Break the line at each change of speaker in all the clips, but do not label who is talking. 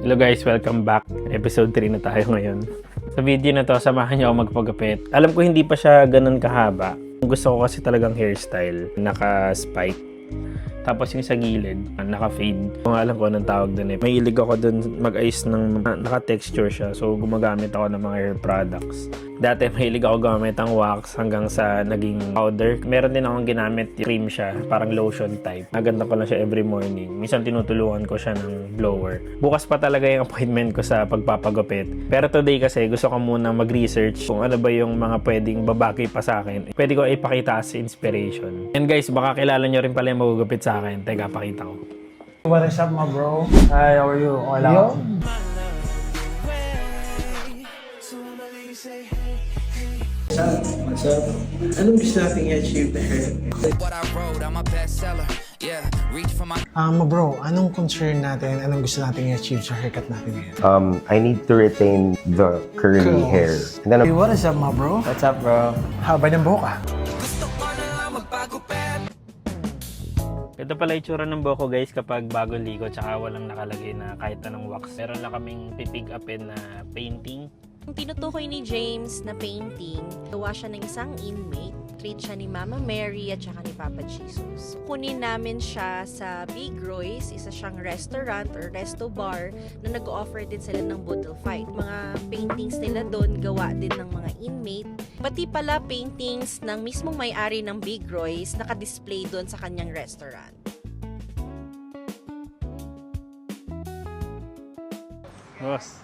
Hello guys, welcome back. Episode 3 na tayo ngayon. Sa video na to, samahan niyo ako magpagupit. Alam ko hindi pa siya ganun kahaba. Gusto ko kasi talagang hairstyle, naka-spike. Tapos yung sa gilid, naka-fade. Kung alam ko anong tawag dun eh. May ilig ako dun mag-ayos ng naka-texture siya. So gumamit ako ng mga hair products. Dati mahilig ako gamit ang wax hanggang sa naging powder. Meron din akong ginamit cream siya, parang lotion type. Naganda ko lang siya every morning. Minsan tinutulungan ko siya ng blower. Bukas pa talaga yung appointment ko sa pagpapagupit. Pero today kasi gusto ko muna mag-research kung ano ba yung mga pwedeng babaki pa sa akin. Pwede ko ipakita as inspiration. And guys, baka kilala nyo rin pala yung magugupit sa akin. Teka, pakita ko.
What is up, my bro? Hi, how are you? Okay lang.
Yo.
What's up? Anong gusto natin i-achieve na hair?
What I wrote, I'm a bestseller. Yeah, reach for my
Bro, anong concern natin? Anong gusto natin i-achieve sa haircut natin ngayon?
I need to retain the curly
Curls.
hair. And then
Hey, what is up, my bro?
What's up, bro?
Haba ng buhok ah.
Ito pala itsura ng buhok ko guys kapag bagong ligo tsaka walang nakalagay na kahit anong wax. Meron lang kaming pipig upin na painting.
Ang tinutukoy ni James na painting, gawa siya ng isang inmate. Treat siya ni Mama Mary at saka ni Papa Jesus. Kunin namin siya sa Big Roy's, isa siyang restaurant or resto bar na nag-offer din sila ng boodle fight. Mga paintings nila doon gawa din ng mga inmate. Pati pala paintings ng mismong may-ari ng Big Roy's naka-display doon sa kanyang restaurant.
Boss.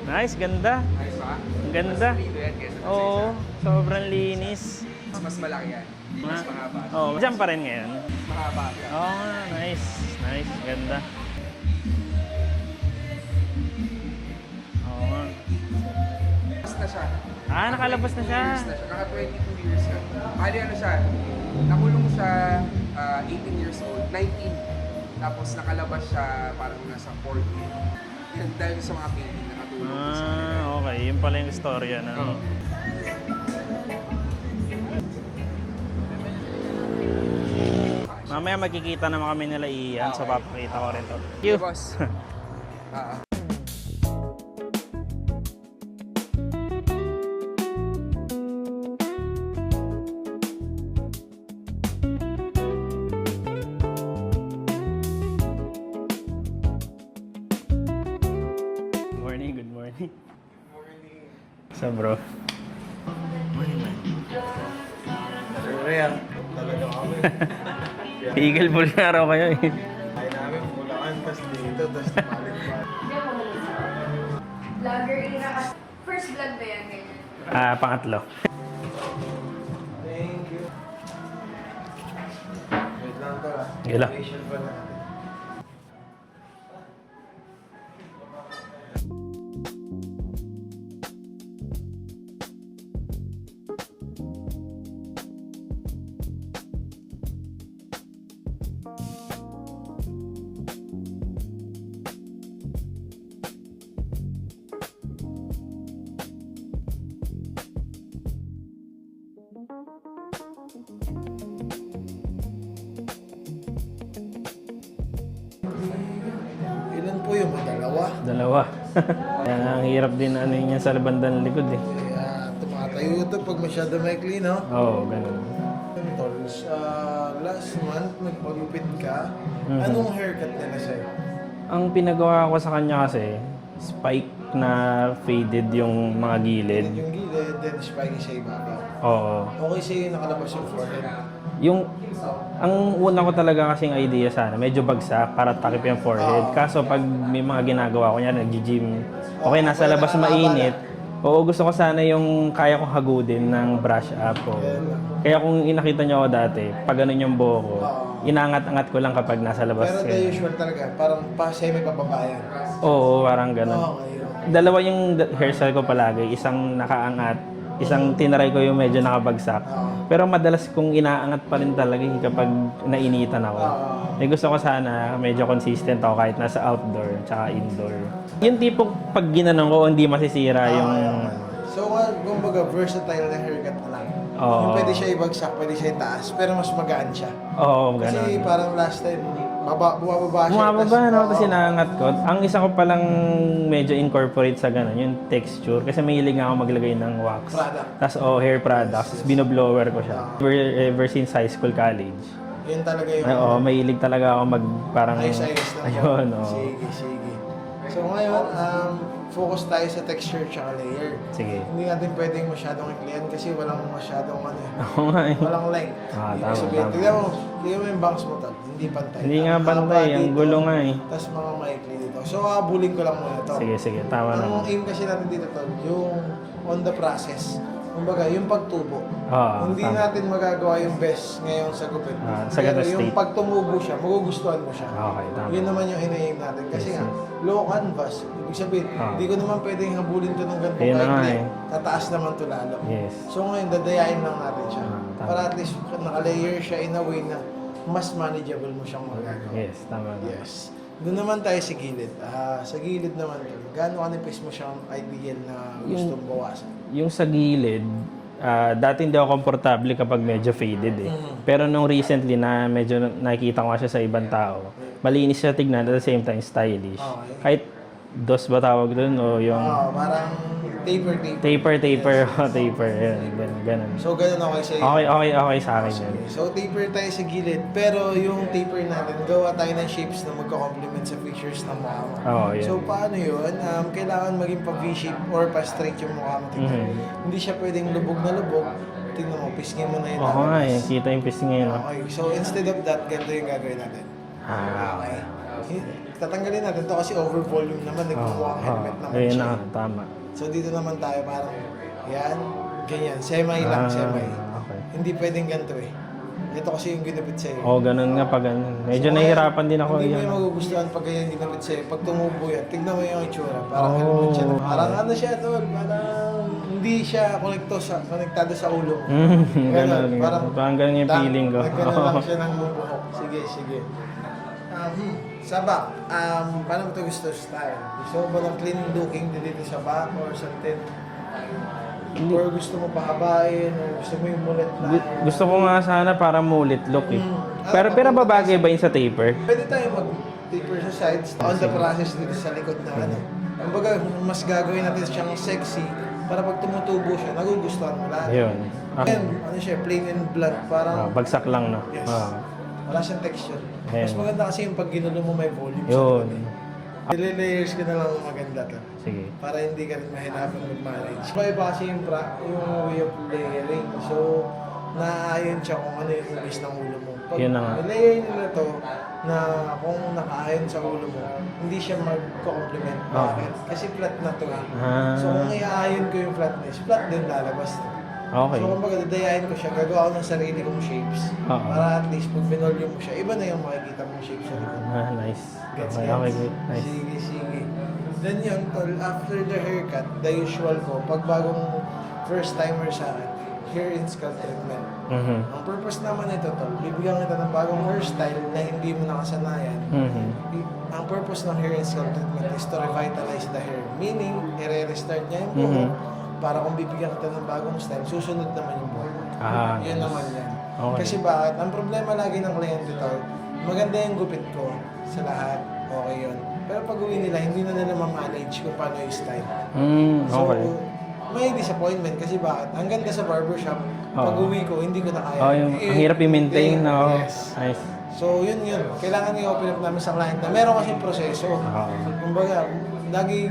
Nice, ganda.
Nice ba?
Ang ganda.
Dito yan kesa sa
Oo, sobrang linis.
Mas malaki yan. Mas mahaba.
Oh, dyan pa rin ngayon.
Mahaba siya.
Oo nga, nice. Nice, ganda. Oo nga.
Mas na siya.
Ah, nakalabas na siya.
Years na siya. Kaka 22 years na. Bali ano siya, nakulong siya 18 years old, 19. Tapos nakalabas siya parang nasa 40. Yan, dahil sa mga painting na katulong ko sa kanila.
Ah, okay. Yun pala yung storya na.
Oo.
Mamaya magkikita naman kami nila Ian, so papakita ko rin to. Thank you.
Okay, boss.
Good morning, good morning. So bro,
Real. Talaga kami.
Eagle Bull nga raw kayo eh.
Ay namin, Bulacan, tas dito, tas balik-balik.
Vlogger era. First vlog ba yan ganyan?
Ah, pangatlo.
Thank you. Wait lang to ah.
Gila.
Patient pa natin. Ilan po yung dalawa?
Dalawa. Kaya ang hirap din ano yun sa bandang likod eh.
Kaya tumatayo ito pag masyado maikli, no?
Oo, ganun.
Tols, last month nagpagupit ka.
Mhm.
Anong haircut nila sa'yo?
Ang pinagawa ko sa kanya kasi, spike na faded yung mga gilid.
Yung gilid, then spiky sa ibabaw.
Oo.
Okay sa'yo yung nakalabas yung forehead.
Ang una ko talaga kasing idea sana, medyo bagsak para takip yung forehead. Kaso pag may mga ginagawa ko yan, nag-gym, okay, nasa labas mainit. Oo, gusto ko sana yung kaya kong hagudin ng brush up. Oo. Kaya kung inakita niyo ako dati, pag ganun yung buhok ko, inangat-angat ko lang kapag nasa labas.
Pero the usual talaga, parang semi-pababayan.
Oo, parang ganun.
Okay.
Dalawa yung hairstyle ko palagi, isang nakaangat, isang tinaray ko yung medyo nakabagsak. Pero madalas kong inaangat pa rin talaga kapag nainitan ako. Eh gusto ko sana medyo consistent ako kahit nasa outdoor tsaka indoor. Yung tipong pag ginanong ko, hindi masisira yung...
So, kumbaga, versatile na haircut na lang.
Oo.
Yung pwede siya ibagsak, pwede siya itaas, pero mas magaan siya.
Oo,
Kasi
ganun.
parang last time, bumababa siya.
Bumababa, no?
oo.
Tapos inaangat ko. Ang isa ko palang medyo incorporate sa ganun, yung texture. Kasi mahilig nga ako maglagay ng wax.
Product.
Tapos, hair products. Tapos, binoblower ko siya. Ever since high school, college.
Yun talaga yung...
Ay, oo, mahilig talaga ako parang...
Ayos-ayos lang.
Ayun, oo.
Sige, sige. So ngayon, focus tayo sa texture tsaka layer.
Sige.
Hindi natin pwedeng masyadong iklian kasi walang masyadong ano eh.
Oo nga eh.
Walang length.
Ah,
Ibig
tama,
sabihin,
tama.
tignan mo yung bangs mo tal. Hindi pantay.
Hindi nga bantay, ang gulo nga eh.
Tapos mga maikli dito. So, habulin ko lang muna ito.
Sige, sige. Tama
Ang
naman.
aim kasi natin dito tol, yung on the process. Kumbaga, yung pagtubo.
Oo,
Hindi
tama.
natin magagawa yung best ngayon sa gupit.
Sa
Pero
ganun
yung
state.
pag tumubo siya, magugustuhan mo siya.
Okay, tama.
Yun naman yung ina-aim natin. Kasi
Yes,
nga,
yes.
low canvas. Ibig sabihin,
Ah.
hindi ko naman pwedeng habulin to ng ganito
Ayun na nga
kahit
eh.
tataas naman to lalo.
Yes.
So ngayon, dadayain lang natin siya.
Tama.
Para at least naka-layer siya in a way na mas manageable mo siyang magagawa.
Yes, tama.
Yes. Doon naman tayo sa gilid. Sa gilid naman, gaano kanipis mo siyang ideal na gustong bawasan?
Yung sa gilid, dati hindi ako komportable kapag medyo faded eh. Pero nung recently na medyo nakikita ko nga siya sa ibang tao, malinis siya tignan at the same time stylish.
Okay.
Kahit dos ba tawag doon o yung
Parang taper.
taper, taper, yun, ganun.
So, ganun okay sa'yo.
Okay sa akin yun.
So, taper tayo sa gilid. Pero yung taper natin, gawa tayo ng shapes na magko-complement sa features ng mukha mo.
Oo, yun.
So, paano yun? Kailangan maging pa V-shape or pa straight yung mukha mo. Tingnan. Hindi siya pwedeng lubog na lubog. Tingnan mo, pisngin mo na yung
Oo nga eh,
lalabas.
kita yung pisting ngayon. No?
Okay, so instead of that, ganito yung gagawin natin.
Okay.
Tatanggalin natin to kasi over volume naman, nagmumukhang helmet naman
Ayun
siya.
na, tama.
So dito naman tayo parang, yan, ganyan, semi lang, semi.
Okay.
Hindi pwedeng ganito eh. Ito kasi yung ginupit sa'yo.
Oo, ganun nga pag ganun. Medyo
So,
nahihirapan din ako
Hindi mo
yun.
yung magugustuhan pag ganyan ginupit sa'yo. Pag tumubo yan, tignan mo yung itsura. Parang
Oh.
helmet siya. Parang ano siya tol, parang hindi siya konektado sa ulo mo.
Ganun, parang ganun yung feeling ko.
Nagkaroon lang siya ng bubuhok. Sige, sige. Sa back, paano mo ito gusto style? Gusto mo ba ng clean looking dito sa back or sa tin? Or gusto mo pahabain or gusto mo yung mulit na?
Gusto ko nga sana para mulit look eh.
Mm.
Pero babagay ba yun sa taper?
Pwede tayo mag-taper sa sides on the process dito sa likod na ano. Kumbaga, mas gagawin natin siyang sexy para pag tumutubo siya, nagugustuhan mo lahat.
Ayun.
And, ano siya, plain and blunt, parang
Bagsak lang no?
yes. Wala siyang texture.
Ayan.
Mas maganda kasi yung pag ginulo mo may volume.
Yun.
Layers ka na lang maganda to.
Sige.
Para hindi ka rin mahirapan mag-manage. Iba kasi yung way of layering. So, naaayon siya kung ano yung hugis ng ulo mo. Pag
Yun na nga.
layer nila to, na kung nakaayon sa ulo mo, hindi siya mag-complement. Bakit? Kasi flat na to eh. So, kung iaayon ko yung flatness, flat din lalabas to.
Okay.
So, kumbaga, dadayain ko siya, gagawa ko ng sarili kong shapes.
Oo.
Para at least, pag binolyo mo siya, iba na yung makikita mong shapes sa likod.
Nice.
Gets,
Okay,
gets?
okay, good. Nice.
Sige, sige. Then yun, tol, after the haircut, the usual ko, pag bagong first timer sa akin, hair and scalp treatment.
Mhm.
Ang purpose naman ito, tol, bibigyan kita ng bagong hairstyle na hindi mo nakasanayan.
Mhm.
Ang purpose ng hair and scalp treatment is to revitalize the hair. Meaning, i-restart niya yung buhok para kung bibigyan kita ng bagong style, susunod naman yung buhok. Yun
nice.
naman yan.
Okay.
Kasi bakit? Ang problema lagi ng kliyente tol, maganda yung gupit ko sa lahat. Okay yun. Pero pag uwi nila, hindi na nila ma-manage kung paano yung style.
Okay.
So, may disappointment kasi bakit? Ang ganda sa barbershop, pag uwi ko, hindi ko na kaya.
Ang hirap i-maintain, no?
Yes.
Nice.
So, yun. Kailangan i-open up namin sa client na meron kasing proseso. Kumbaga, lagi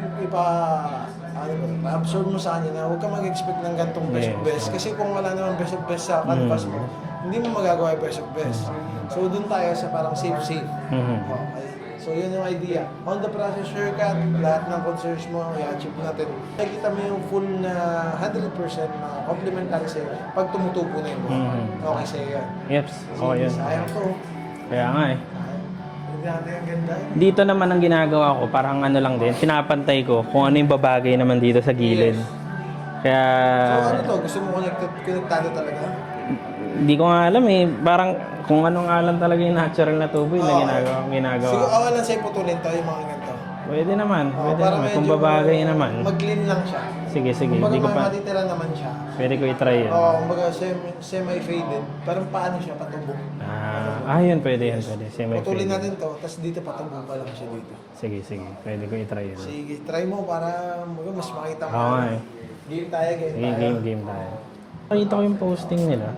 absorb mo sa kanya na huwag ka mag-expect ng gantong best of best. Kasi kung wala naman best of best sa canvas mo, hindi mo magagawa yung best of best. So, dun tayo sa parang safe. Okay. So, yun yung idea. On the process haircut, lahat ng concerns mo, i-achieve natin. Nakikita mo yung full na 100% na complementary sa'yo pag tumutubo na yung buhok. Okay sa'yo yan.
Yeps. Okay yun.
Sayang to.
Kaya nga eh.
Hindi natin ang ganda.
Dito naman ang ginagawa ko, parang ano lang din, pinapantay ko kung ano yung babagay naman dito sa gilid. Kaya,
So, ano to? Gusto mo konektado talaga?
hindi ko nga alam eh. Parang kung anong alam talaga yung natural na tubo yung ginagawa.
Siguro, awa lang sa'yo putulin to yung mga ganito.
Pwede naman. Pwede
para
naman. Kung
medyo
babagay naman.
Mag-clean lang siya.
Sige, sige.
Kumbaga
Hindi ko
may
pa...
matitira naman siya.
Pwede ko i-try yan.
Oo, kumbaga semi-faded. Parang paano siya, patubog.
Yun. Pwede yan. Pwede.
Putulin natin to, tapos dito patubog pa lang siya dito.
Sige, sige. Pwede ko i-try yan.
Sige, try mo para mas makita mo.
Oo nga eh.
Game tayo, game
Sige,
tayo.
game tayo. Nakita ko yung posting nila.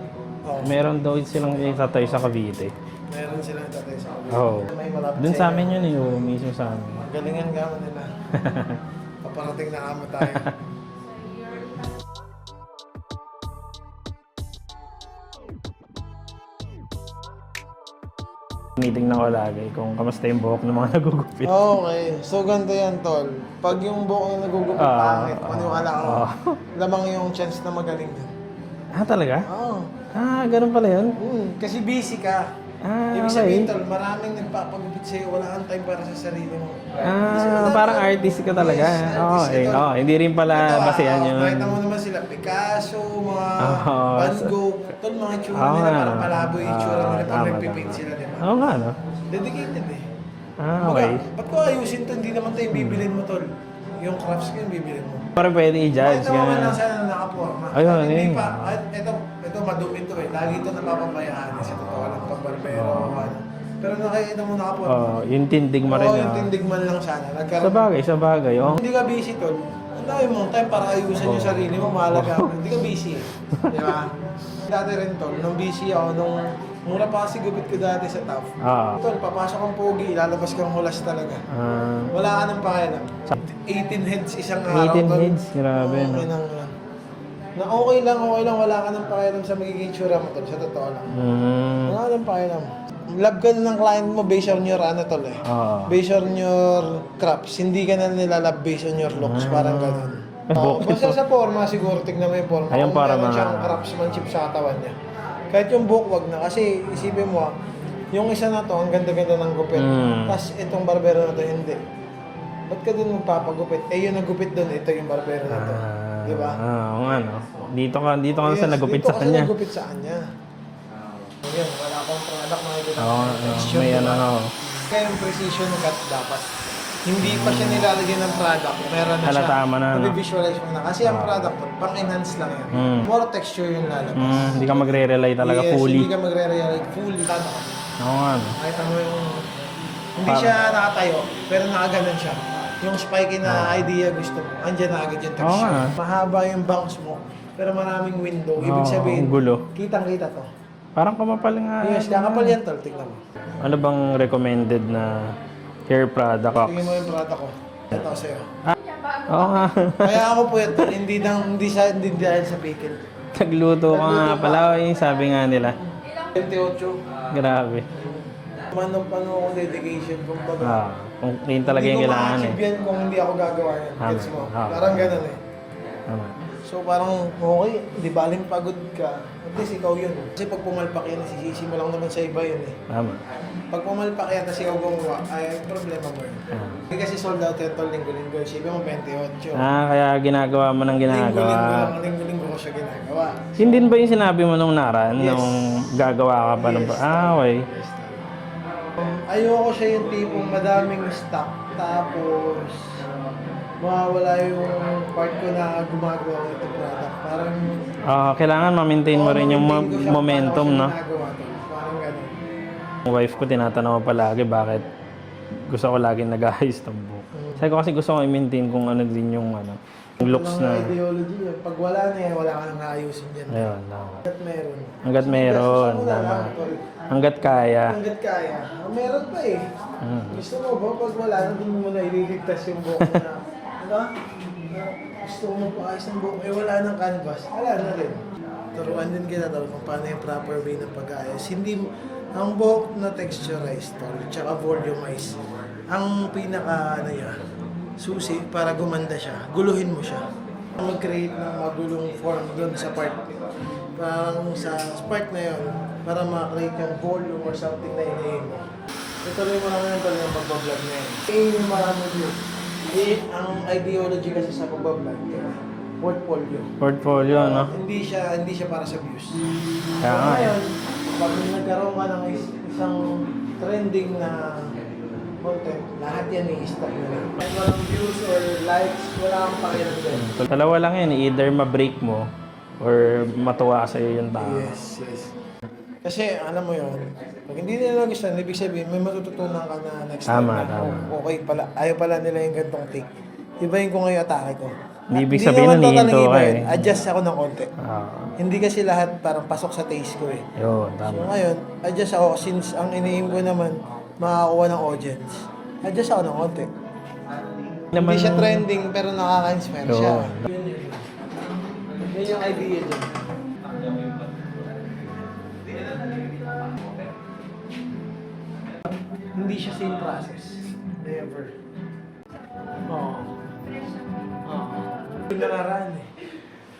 Oo.
Meron daw silang itatay sa Cavite.
Meron silang tatay sa kabila.
Oo.
May malapit
Doon sa
inyo.
amin yun eh. Yung mismo sa amin.
Galingan gamon nila. Paparating na kamo tayo.
Tinitingnan ko lagi kung kamusta yung buhok ng mga nagugupit.
Okay, so ganito yan, tol. Pag yung buhok yung nagugupit pangit, maniwala ko, lamang yung chance na magaling din.
Talaga?
Oo.
Ganun pala yun?
Kasi busy ka. Ibig sabihin, tol, maraming nagpapagupit sa'yo, wala kang time para sa sarili mo.
Parang artist ka talaga.
Yes,
Oo,
artist ka, tol.
hindi rin pala basehan yun.
Nakita mo naman sila, Picasso, mga Van Gogh, tol, mga itsura
Oo
nila,
nga,
parang
no?
palaboy yung itsura nila pag
Tama,
nagpipaint
tama.
sila, di ba?
Oo nga, no?
Dedicated eh.
Okay.
Ba't ko ayusin to? Hindi naman tayo bibilin mo, tol. Yung crafts ko yung bibilin mo.
Parang pwede i-judge.
Kahit naman lang
Ganun.
sana nakaporma.
Ayun,
At hindi
ayun.
pa, at ito madumi to eh. Lagi ito napapabayaan sa totoo lang pag barbero. Ano. Pero nakikita mo nakaporma.
Yung tindig mo rin.
Oo, yung tindig man lang sana.
Sa bagay. Oh.
Hindi ka busy, tol. Ang dami mong time para ayusan yung sarili mo, mahalaga mo. Hindi ka busy eh. Di ba? Dati rin, tol, nung busy ako, nung mura pa kasi gupit ko dati sa TAF. Tol, papasok kang pogi, ilalabas kang hulas talaga. Wala ka nang pakialam. 18 heads isang araw.
18
tol.
heads, grabe, no?
Na okay lang, wala ka nang pakialam sa magiging tsura mo, tol, sa totoo lang. Wala ka nang pakialam. Love ka na ng client mo based on your ano, tol eh. Based on your crafts. Hindi ka na nilalove based on your looks, parang ganun. Basta sa forma, siguro tignan mo yung forma.
Ayun,
Kung
para
meron
mga-
siyang craftsmanship sa katawan niya. Kahit yung buhok, wag na. Kasi isipin mo, yung isa na to, ang ganda-ganda ng gupit. Tapos itong barbero na to, hindi. Ba't ka dun magpapagupit? Yun ang gupit dun, ito yung barbero na to. Di ba?
Oo nga, no? Dito ka sa nagupit
dito
sa kanya.
Dito ka nagupit sa kanya. Ayan, wala akong product makikita.
Oo,
Texture,
may
diba?
ano.
Kaya yung precision cut dapat. Hindi pa siya nilalagyan ng product. Meron na
Halata
siya.
mo na, no?
Visualize mo na. Kasi ang product, pang-enhance lang yan. More texture yung lalabas.
Hindi ka magre-rely talaga
Yes,
fully.
hindi ka magre-realize fully. Tama ka.
Oo nga, no?
Nakita mo yung... Hindi siya nakatayo, pero nakaganon siya. Yung spiky na idea gusto mo, andyan na agad yung
Oo
texture.
nga.
Mahaba yung bangs mo, pero maraming window. Ibig
Oo,
sabihin,
ang gulo.
kitang-kita to.
Parang kumapal nga.
Yes, kakapal yan tol, tignan mo.
Ano bang recommended na hair product?
Tingin mo yung product ko. Ito sa'yo.
Oo nga.
Kaya ako po ito, hindi dahil sa pickle.
Nagluto ka nga pala. Yung sabi nga nila.
28.
Grabe.
Paano akong dedication, kumbaga.
Kung yun talaga yung kailangan eh.
Hindi ko ma-achieve yan kung hindi ako gagawa yan. Gets mo?
Tama.
Parang ganun eh.
Tama.
So parang, okay, di baling pagod ka. At least ikaw yun. Kasi pag pumalpak yan, nasisisi mo lang naman sa iba yun eh.
Tama.
Pag pumalpak yan, tapos ikaw gumawa, ay problema mo yun. Hindi kasi sold out yan tol, linggo-linggo. Isipin mo 28.
Kaya ginagawa mo ng ginagawa.
Linggo-linggo ko siya ginagawa.
Yun din ba yung sinabi mo nung naran?
Yes.
Nung gagawa ka pa ng...
Yes.
Okay.
Ayoko siya yung tipong madaming stock, tapos mawawala yung part ko na gumagawa ko ito product. Parang...
Kailangan ma-maintain mo rin yung
ma-maintain ko siya
momentum,
paano ko
no?
siya ginagawa to. Parang ganun.
Yung wife ko, tinatanong ko palagi bakit gusto ko laging nag-ayos ng buhok. Sabi ko kasi gusto ko i-maintain kung ano din yung yung looks
Walang
na...
ideology yan. Pag wala na yan, wala ka nang aayusin dyan.
Ayun, tama.
Hanggat meron.
Hanggat meron,
Gusto mo na
tama.
lang, tol.
Hanggat kaya.
Hanggat kaya. Meron pa eh. Gusto mo ba pag wala na, doon mo na ililigtas yung buhok mo na. Diba? Gusto mo magpaayos ng buhok, wala nang canvas. Wala na rin. Turuan din kita tol kung paano yung proper way ng pag-aayos. Hindi, ang buhok na texturized tol, tsaka volumized. Ang pinaka susi para gumanda siya, guluhin mo siya. Mag-create ng magulong form doon sa part. Parang sa part na yun, para ma-create yung volume or something na inayin mo. Ituloy mo naman yung tuloy ng pagbablog na yun. Yung marami view. Ang ideology kasi sa pagbablog, portfolio.
Portfolio, no?
Hindi siya para sa views.
Kaya nga.
Ngayon, pag nagkaroon ka ng isang trending na content, lahat yan i-stop na lang. Kahit walang views or likes, wala kang pakialam doon.
Dalawa lang yan, either ma-break mo or matuwa sa'yo yung tao.
Yes, yes. Kasi alam mo yun, pag hindi nila gusto, ibig sabihin may matututunan ka na next time.
Tama,
na,
tama.
oh, okay pala, ayaw pala nila yung gantong take. Ibahin ko ngayon atake ko.
Hindi ibig
Hindi
sabihin
naman
na
totaling
nihinto ka
ibahin,
eh.
adjust ako ng konti.
Ah,
Hindi kasi lahat parang pasok sa taste ko eh.
yun,
So
tama.
ngayon, adjust ako since ang iniim ko naman makakuha ng audience. Adjust ako ng konti. Hindi siya trending pero nakaka-inspire siya.
Yun.
Yun yung idea dyan. Hindi siya same process. Never. Oo. Oo. Yung nakaraan eh.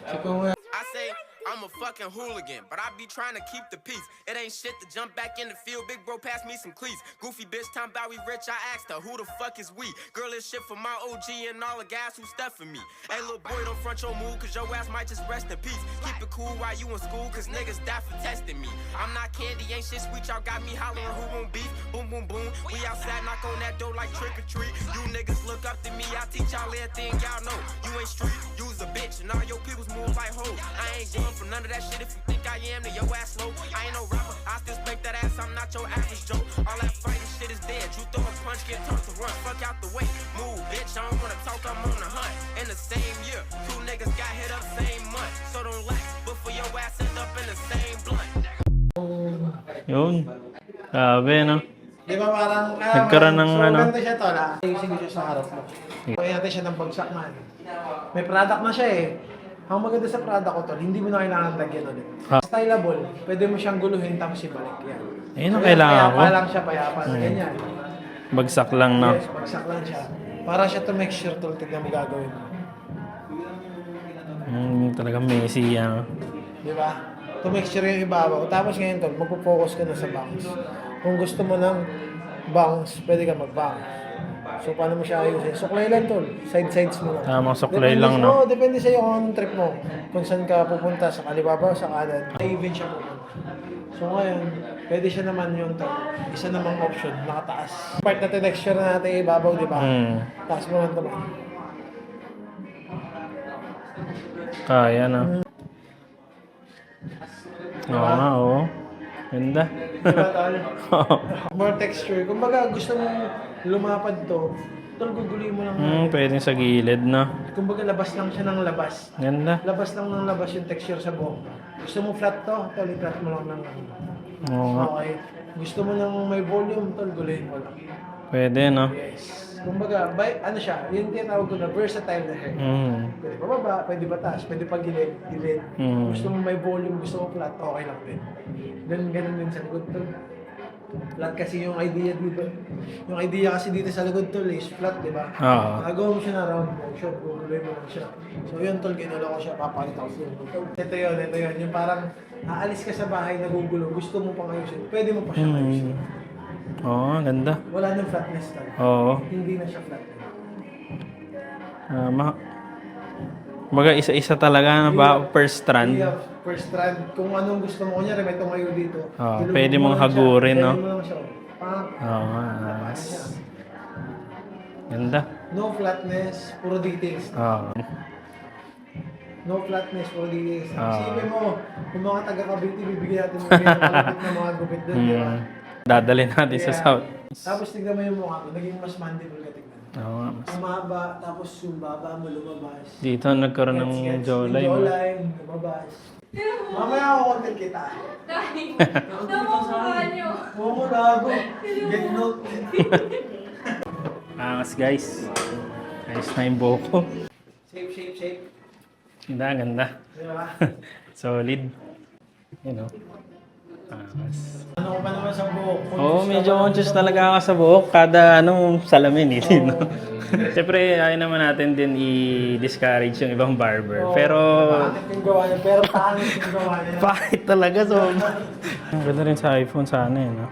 So kung
I say I'm a fucking hooligan, but I be trying to keep the peace. It ain't shit to jump back in the field. Big bro, pass me some cleats. Goofy bitch, time about we rich. I asked her, who the fuck is we? Girl, this shit for my OG and all the guys who stuffing me. Hey, little boy, don't front your move, cause your ass might just rest in peace. Keep it cool while you in school, cause niggas die for testing me. I'm not candy, ain't shit sweet. Y'all got me hollering, who won't beef? Boom, boom, boom. We outside, knock on that door like trick or treat. You niggas look up to me, I teach y'all everything y'all know. You ain't street, you's a bitch, and all your peoples move like hoes. I ain't going for none of that shit. If you think I am, then your ass low. I ain't no rapper, I still spank that ass, I'm not your average Joe. All that fighting shit is dead. You throw a punch, get turned to run. Fuck out the way. Move, bitch, I don't wanna talk, I'm on the hunt. In the same year, 2 niggas got hit up same month. So don't lack, but for your ass end up in the same blunt.
Yun. Grabe, no?
di ba parang,
Nagkaroon ng
so
ano?
ganito siya to na, ayusin ko siya sa harap mo. Kaya natin siya ng bagsak man. May product na siya eh. Ang maganda sa product ko to, hindi mo na kailangan lagyan ulit. Styleable, pwede mo siyang guluhin tapos ibalik yan.
Ayun ang kailangan ko.
Payapa lang siya, payapa na ganyan.
Bagsak lang, no?
Yes, bagsak lang siya. Para siya to make sure to tignan mo gagawin mo.
Talagang messy yan.
Di ba? To make sure yung ibabaw. Tapos ngayon tol, magpo-focus ka na sa bangs. Kung gusto mo ng bangs, pwede ka mag-bangs. So paano mo siya ayusin? Suklay lang tol. Side-sides mo lang.
Tamang suklay lang, no?
Oo, depende sa'yo kung anong trip mo. Kung saan ka pupunta, sa kalibabaw, sa kanan. Even siya pupunta. So ngayon, pwede siya naman yung tol. Isa namang option, nakataas. Part na texture na natin ibabaw, di ba? Taas mo lang naman.
Kaya na. Oo nga, oo. Ganda.
Diba, tol? More texture. Kung baga gusto mong lumapad to, tol, guguloy mo lang.
Pwede sa gilid, no?
Kung baga labas lang siya ng labas.
Ganda.
Labas lang ng labas yung texture sa buhok. Gusto mo flat to, tol, i-flat mo lang ng
Oo nga.
okay. Gusto mo nang may volume, tol, guluhin mo lang.
Pwede, no?
Yes. Kung baga, ano siya, yung tinatawag ko na versatile na hair. Pwede pababa, pwede bataas, pwede pa gilid. Gusto mo may volume, gusto mo flat, okay lang din. Ganun din sa likod tol. Flat kasi yung idea dito. Yung idea kasi dito sa likod tol is flat, di ba?
Oo.
Nagawa mo siya na round motion, guguloy mo lang siya. So yun tol, ginulo ko siya, papakita ko siya. Ito yun. Yung parang aalis ka sa bahay, nagugulo, gusto mo pang ayusin, pwede mo pa siya ayusin.
Oo, ganda.
Wala nang flatness tol.
Oo.
Hindi na siya flat.
Baga isa-isa talaga na ba per strand?
Yeah, first strand. Kung anong gusto mo, kunyari may tumayo dito.
Oo,
Ilubog
pwede
mo
mong
lang siya.
hagurin, no?
Pwede mo lang siya.
Oo, ganda.
No flatness, puro details.
Oo.
No flatness, puro details.
Ah.
Isipin mo, kung mga taga-Cavite, bibigyan natin ng malapit na mga gupit doon, di ba?
Dadalhin natin sa
Kaya,
south.
Tapos tignan mo yung mukha ko, naging mas mandible ka tignan.
Oo nga.
Ang mahaba, tapos yung baba mo lumabas.
Dito nagkaroon ng
Gets.
jawline.
Yung jawline, lumabas. Mamaya ako content kita.
Dahil, namumukha niyo.
Oo mo, gago. Get note.
Angas, guys. Ayos na yung buhok ko.
Shape.
Ganda.
Di ba?
Solid. You know. Angas.
Ano ko pa naman sa buhok?
Oo, medyo conscious talaga ako sa buhok. Kada salamin eh. No? Siyempre, ayaw naman natin din i-discourage yung ibang barber. Pero,
Pangit yung gawa niya, pero pangit yung gawa niya.
pahit talaga. So, ang ganda rin sa iPhone sana eh. No?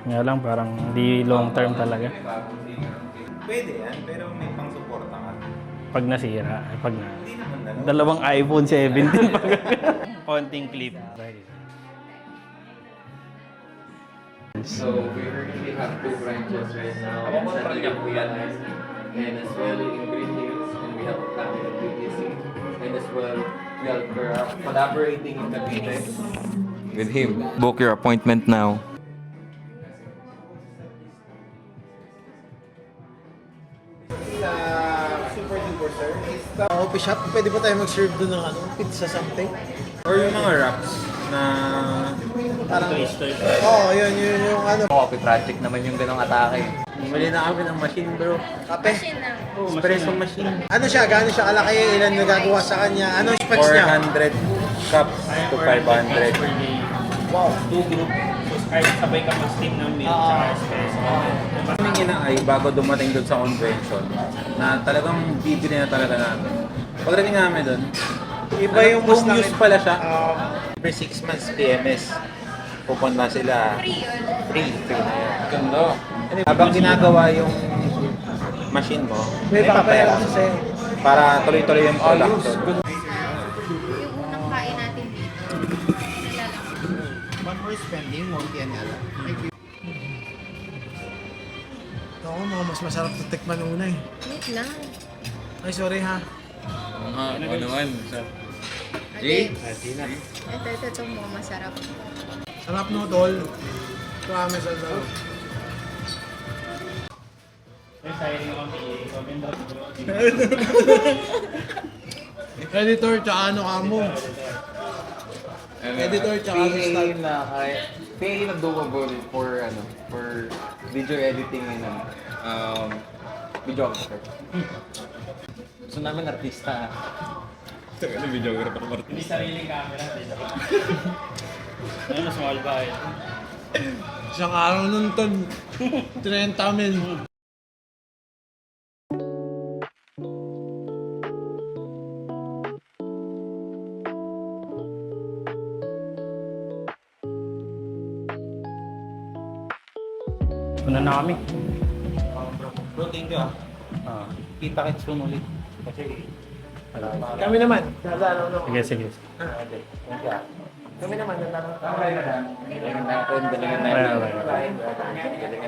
Nga lang, parang hindi long term talaga.
Pwede yan, pero may pang-suporta ka.
Pag nasira, pag na.
Hindi naman na.
Dalawang iPhone 17 pag konting clip.
So we currently have 2 branches right now in San Leopold and as well in Green Hills, and we have a plan in BTC, and as well we are collaborating in Cavite with him. Book your appointment now.
Super duper sir, is the coffee shop. Pwede ba tayo mag-serve doon ng pizza something?
Or yung mga wraps na
Parang Oo, yun yung
Coffee project naman yung ganong atake.
bumili na kami ng machine bro.
kape.
Espresso machine.
Ano siya? Gaano siya kalaki? Ilan nagagawa sa kanya? Anong specs niya?
400 cups to 500.
Wow.
2 group. So, kahit sabay ka mag-steam ng milk tsaka espresso.
Kaming inaay bago dumating doon sa convention na talagang bibili na talaga namin. Pagdating namin doon,
Iba yung mas
home use pala siya.
Um,
Every 6 months PMS, pupunta sila. Free na yan. Ganda. Habang ginagawa yung machine mo, may papera
kasi
para tuloy-tuloy yung production.
Yung unang kain natin dito.
One more spending, won't be any other.
ako, mga mas masarap to tikman una eh.
Wait lang.
Ay, sorry ha.
Ano naman?
Jay? Ito mo masarap.
Sarap no, tol. Promise, ang sarap. Editor, tsaka ano ka mo? Editor, tsaka
PA
assistant.
na PA na doable for video editing and videographer. Gusto namin artista.
Hindi sariling camera. Ano, small ba eh?
Isang araw nun, ton. 30 mil.
Una na kami.
Bro, thank you ah. Kita kits ko ulit. Kasi
Kami naman. Ano.
Sige, sige.
Kami naman.
Galingan natin. Galingan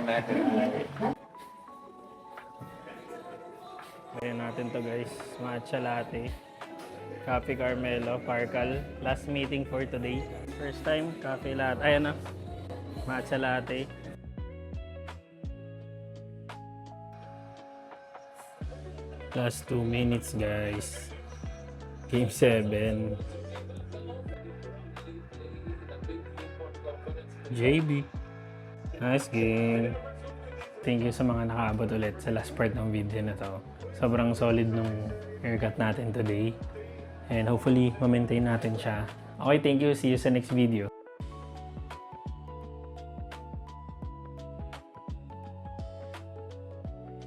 natin.
Ayan natin to guys. Matcha latte. Cafe Carmelo, Parcal. Last meeting for today. First time, cafe latte. Ayan na. Matcha latte. Last 2 minutes guys. Game 7. JB. Nice game. Thank you sa mga nakaabot ulit sa last part ng video na to. Sobrang solid nung haircut natin today. And hopefully, ma-maintain natin siya. Okay, thank you. See you sa next video.